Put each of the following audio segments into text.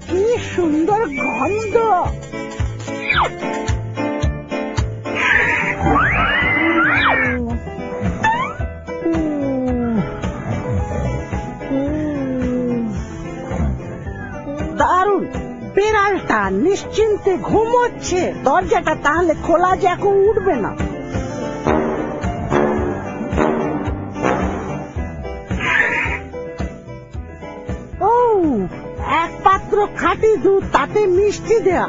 কি সুন্দর গন্ধ। দারুণ, বিড়ালটা নিশ্চিন্তে ঘুমোচ্ছে। দরজাটা তাহলে খোলা যে এখন উঠবে না। ও, এক পাত্র খাঁটি দুধ, তাতে মিষ্টি দেয়া।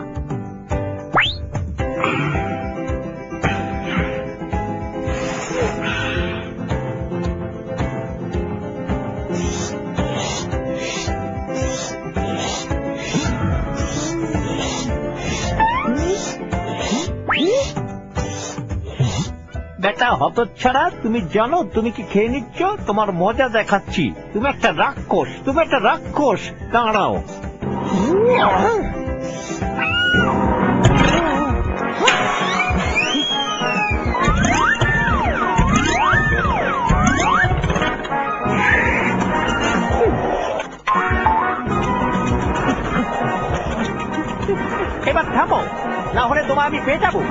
বেটা হতচ্ছাড়া, তুমি জানো তুমি কি খেয়ে নিচ্ছ? তোমার মজা দেখাচ্ছি। তুমি একটা রাক্ষস, তুমি একটা রাক্ষস। দাঁড়াও। এবার থামো, না হলে তোমায় আমি পেয়ে যাবো।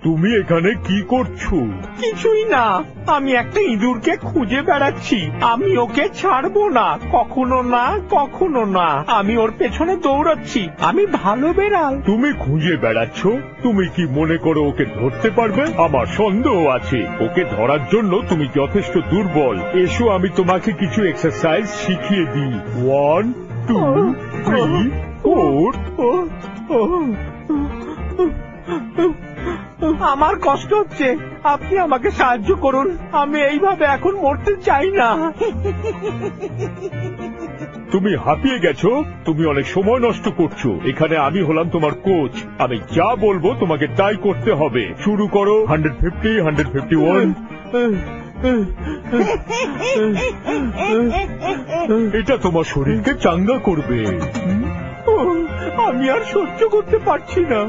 তুমি এখানে কি করছো? কিছুই না, আমি একটা ইঁদুরকে খুঁজে বেড়াচ্ছি। আমি ওকে ছাড়বো না, কখনো না, কখনো না। আমি ওর পেছনে দৌড়াচ্ছি। আমি ভালো বেড়াল। তুমি খুঁজে বেড়াচ্ছ? তুমি কি মনে করো ওকে ধরতে পারবে? আমার সন্দেহ আছে। ওকে ধরার জন্য তুমি যথেষ্ট দুর্বল। এসো আমি তোমাকে কিছু এক্সারসাইজ শিখিয়ে দিই। 1 2 3 4। আমার কষ্ট হচ্ছে, আপনি আমাকে সাহায্য করুন। আমি এইভাবে এখন মরতে চাই না। তুমি হাঁপিয়ে গেছো, তুমি অনেক সময় নষ্ট করছো। এখানে আমি হলাম তোমার কোচ। আমি যা বলবো তোমাকে তাই করতে হবে। শুরু করো। 150, 151। এটা তোমার শরীরকে চাঙ্গা করবে। আমি আর সহ্য করতে পারছি না।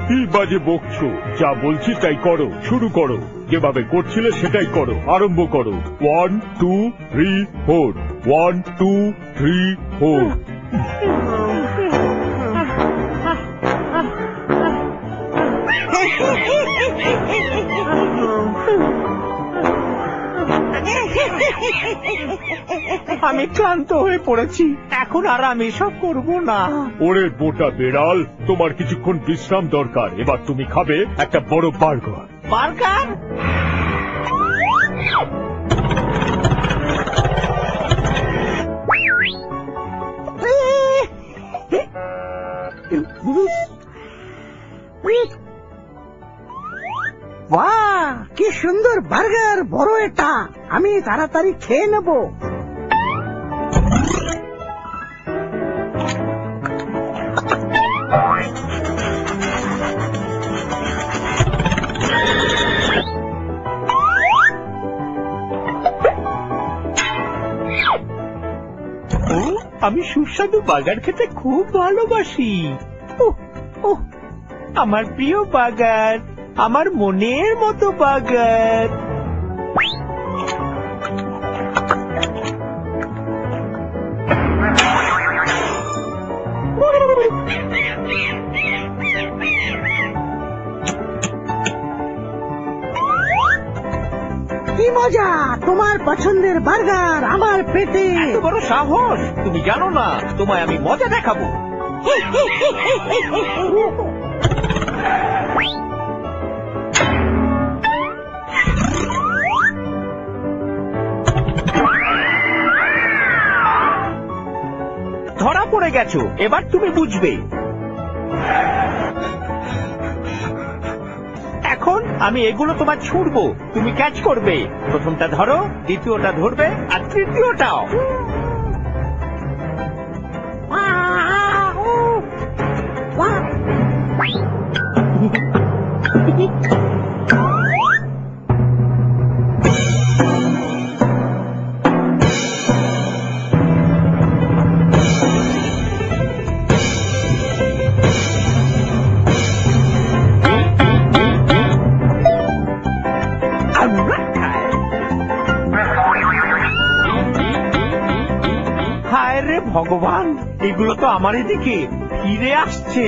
কি বাজে বকছো? যা বলছি তাই করো। শুরু করো, যেভাবে করছিলে সেটাই করো। আরম্ভ করো। 1 2 3 4। 1 2 3 4। আমি ক্লান্ত হয়ে পড়েছি, এখন আর আমি এসব করবো না। ওরে বোটা বেড়াল, তোমার কিছুক্ষণ বিশ্রাম দরকার। এবার তুমি খাবে একটা বড় বার্গার। বার্গার? বাহ, কি সুন্দর বার্গার, বড় এটা। আমি তাড়াতাড়ি খেয়ে নেব। আমি সুস্বাদু বার্গার খেতে খুব ভালোবাসি। আমার প্রিয় বার্গার, আমার মনের মতো বার্গার। কি মজা, তোমার পছন্দের বার্গার আমার পেটে। এত বড় সাহস! তুমি জানো না, তোমায় আমি মজা দেখাবো। ধরা পড়ে গেছো, এবার তুমি বুঝবে। এখন আমি এগুলো তোমার ছুঁড়বো, তুমি ক্যাচ করবে। প্রথমটা ধরো, দ্বিতীয়টা ধরবে, আর তৃতীয়টাও। এগুলো তো আমার এদিকে ফিরে আসছে।